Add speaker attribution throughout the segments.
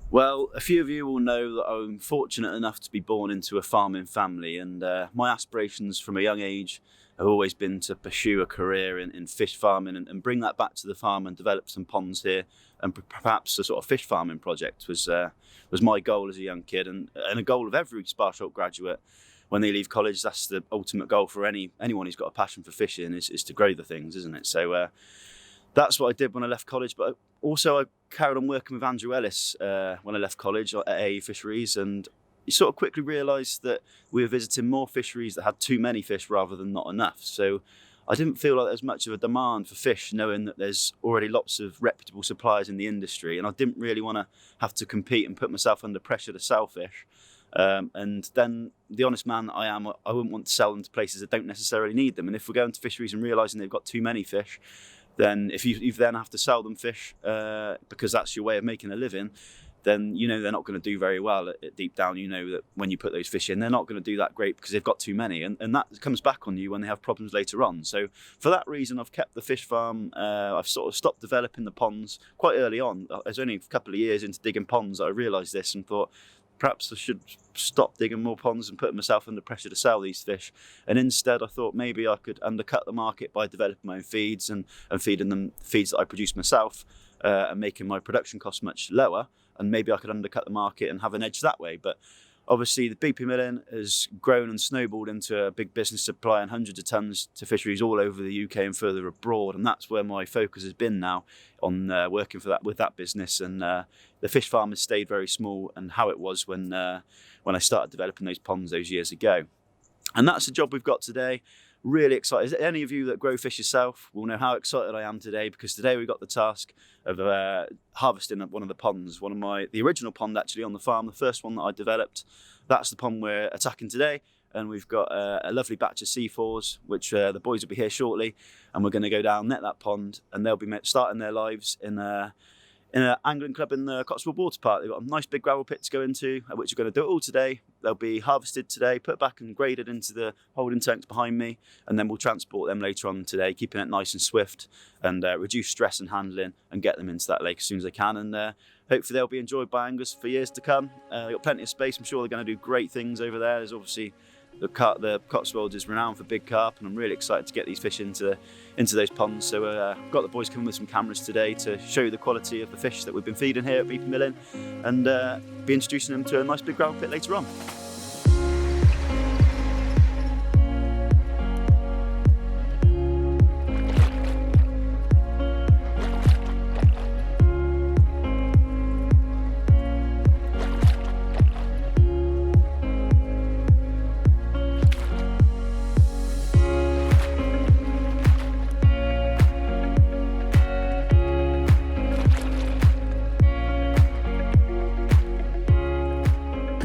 Speaker 1: Well, a few of you will know that I'm fortunate enough to be born into a farming family, and my aspirations from a young age have always been to pursue a career in fish farming and bring that back to the farm and develop some ponds here, and perhaps a sort of fish farming project was my goal as a young kid, and a goal of every Sparsholt graduate. When they leave college, that's the ultimate goal for anyone who's got a passion for fishing, is to grow the things, isn't it? So that's what I did when I left college, but also I carried on working with Andrew Ellis when I left college at AE Fisheries, and you sort of quickly realised that we were visiting more fisheries that had too many fish rather than not enough. So I didn't feel like there's much of a demand for fish, knowing that there's already lots of reputable suppliers in the industry, and I didn't really want to have to compete and put myself under pressure to sell fish. And then, the honest man that I am, I wouldn't want to sell them to places that don't necessarily need them. And if we're going to fisheries and realising they've got too many fish, then if you then have to sell them fish because that's your way of making a living, then you know they're not going to do very well. Deep down, you know that when you put those fish in, they're not going to do that great because they've got too many, and that comes back on you when they have problems later on. So for that reason, I've kept the fish farm. I've sort of stopped developing the ponds quite early on. I was only a couple of years into digging ponds that I realised this and thought, perhaps I should stop digging more ponds and put myself under pressure to sell these fish. And instead, I thought maybe I could undercut the market by developing my own feeds and feeding them feeds that I produce myself and making my production costs much lower. And maybe I could undercut the market and have an edge that way. But obviously, the BP Milling has grown and snowballed into a big business, supplying hundreds of tonnes to fisheries all over the UK and further abroad. And that's where my focus has been now, on working with that business. And the fish farm has stayed very small, and how it was when I started developing those ponds those years ago. And that's the job we've got today. Really excited. Any of you that grow fish yourself will know how excited I am today, because today we got the task of harvesting one of the ponds, the original pond actually on the farm, the first one that I developed. That's the pond we're attacking today, and we've got a lovely batch of C4s, which the boys will be here shortly, and we're going to go down, net that pond, and they'll be starting their lives in an angling club in the Cotswold water park. They've got a nice big gravel pit to go into, which we're going to do it all today. They'll be harvested today, put back and graded into the holding tanks behind me, and then we'll transport them later on today, keeping it nice and swift, and reduce stress and handling, and get them into that lake as soon as they can. And hopefully they'll be enjoyed by anglers for years to come. They've got plenty of space. I'm sure they're going to do great things over there. There's obviously the Cotswold is renowned for big carp, and I'm really excited to get these fish into those ponds. So I've got the boys coming with some cameras today to show you the quality of the fish that we've been feeding here at BP Milling, and be introducing them to a nice big gravel pit later on.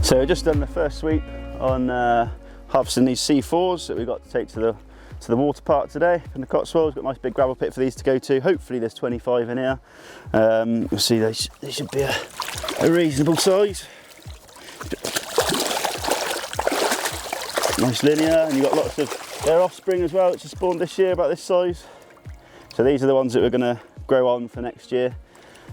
Speaker 1: So we've just done the first sweep on harvesting these C4s that we've got to take to the water park today in the Cotswolds. Got a nice big gravel pit for these to go to. Hopefully there's 25 in here. You'll see they should be a reasonable size. Nice linear, and you've got lots of their offspring as well, which has spawned this year about this size. So these are the ones that we're going to grow on for next year.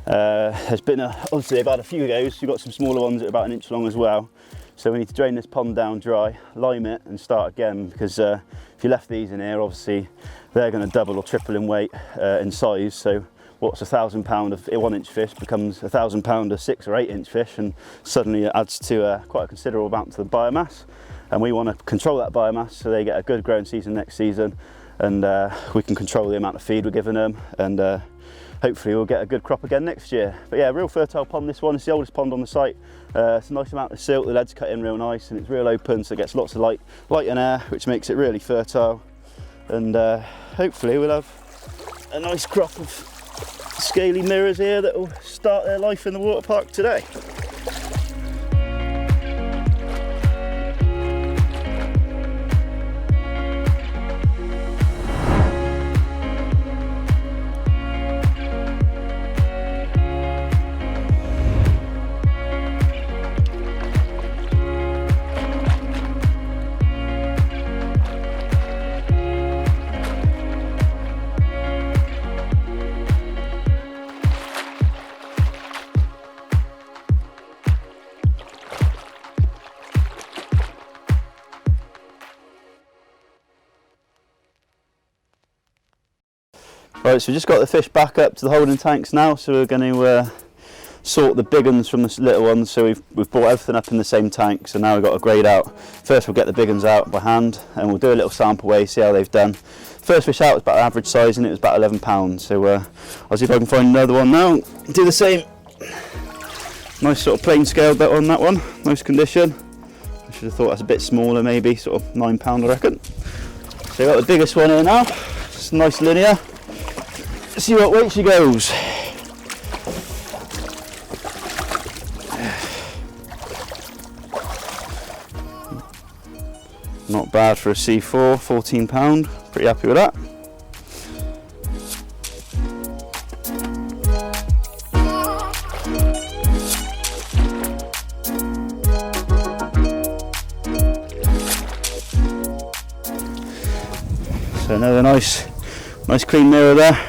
Speaker 1: There's been obviously they've had a few goes. You've got some smaller ones that are about an inch long as well. So we need to drain this pond down dry, lime it, and start again, because if you left these in here, obviously they're going to double or triple in weight in size. So what's £1,000 of 1 inch fish becomes £1,000 of 6 or 8 inch fish, and suddenly it adds to quite a considerable amount to the biomass. And we want to control that biomass so they get a good growing season next season, and we can control the amount of feed we're giving them, and hopefully we'll get a good crop again next year. But yeah, real fertile pond this one. It's the oldest pond on the site. It's a nice amount of silt, the lead's cut in real nice, and it's real open, so it gets lots of light and air, which makes it really fertile. And hopefully we'll have a nice crop of scaly mirrors here that will start their life in the water park today. Right, so we've just got the fish back up to the holding tanks now, so we're going to sort the big ones from the little ones. So we've brought everything up in the same tank, so now we've got to grade out. First we'll get the big ones out by hand and we'll do a little sample weigh, see how they've done. First fish out was about average size and it was about 11 pounds, so I'll see if I can find another one now. Do the same. Nice sort of plain scale bit on that one, nice condition. I should have thought that's a bit smaller, maybe sort of £9 I reckon. So we've got the biggest one here now, it's a nice linear. Let's see what weight she goes. Not bad for a C4, £14, pretty happy with that. So another nice clean mirror there.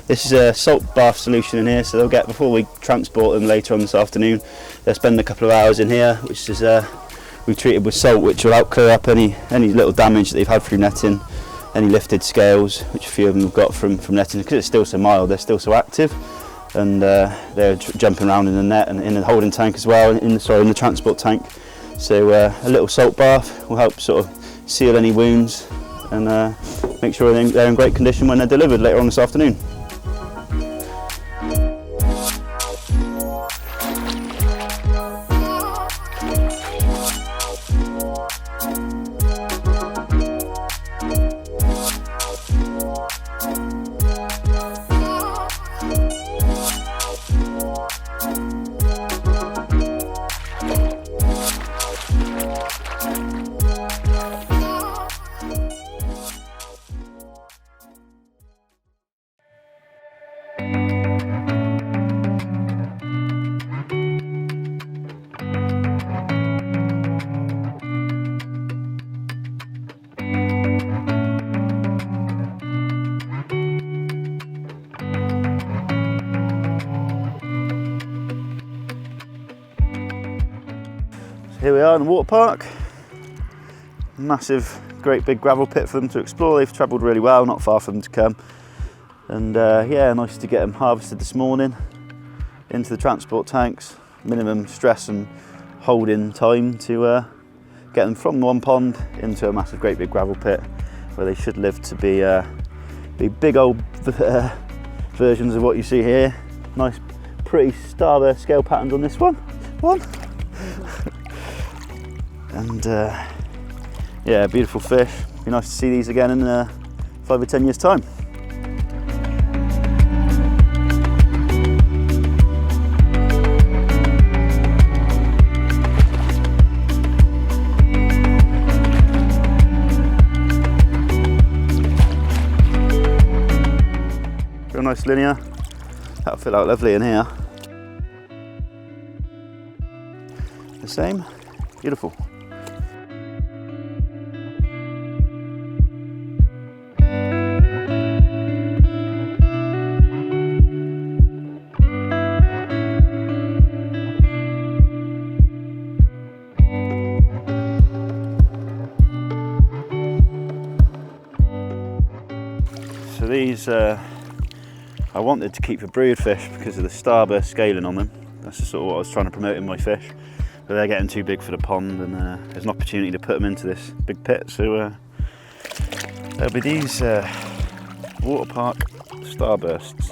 Speaker 1: This is a salt bath solution in here, so they'll get, before we transport them later on this afternoon, they'll spend a couple of hours in here, which is we've treated with salt, which will help clear up any little damage that they've had through netting, any lifted scales, which a few of them have got from netting, because it's still so mild, they're still so active, and they're jumping around in the net and in the holding tank as well, in the transport tank. So a little salt bath will help sort of seal any wounds and make sure they're in great condition when they're delivered later on this afternoon. Here we are in the water park. Massive, great big gravel pit for them to explore. They've travelled really well, not far for them to come. And yeah, nice to get them harvested this morning into the transport tanks. Minimum stress and holding time to get them from one pond into a massive, great big gravel pit where they should live to be big old versions of what you see here. Nice, pretty starburst scale patterns on this one. And yeah, beautiful fish. Be nice to see these again in 5 or 10 years' time. Real nice linear. That'll fit out lovely in here. The same. Beautiful. So these, I wanted to keep for brood fish because of the starburst scaling on them. That's the sort of what I was trying to promote in my fish. But they're getting too big for the pond, and there's an opportunity to put them into this big pit. So there'll be these water park starbursts.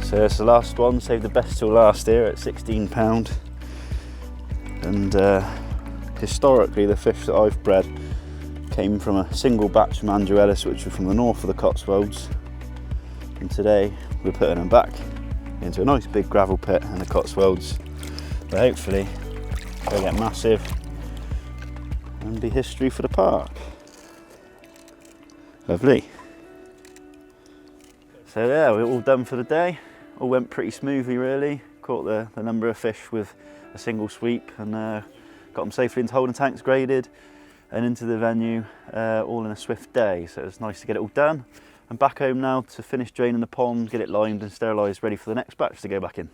Speaker 1: So it's the last one, saved the best till last here at £16. And historically the fish that I've bred came from a single batch from Andrew Ellis, which were from the north of the Cotswolds. And today we're putting them back into a nice big gravel pit in the Cotswolds. But hopefully they'll get massive and be history for the park. Lovely. So yeah, we're all done for the day. All went pretty smoothly really. Caught the number of fish with a single sweep and got them safely into holding tanks, graded and into the venue all in a swift day. So it was nice to get it all done. I'm back home now to finish draining the pond, get it limed and sterilised, ready for the next batch to go back in.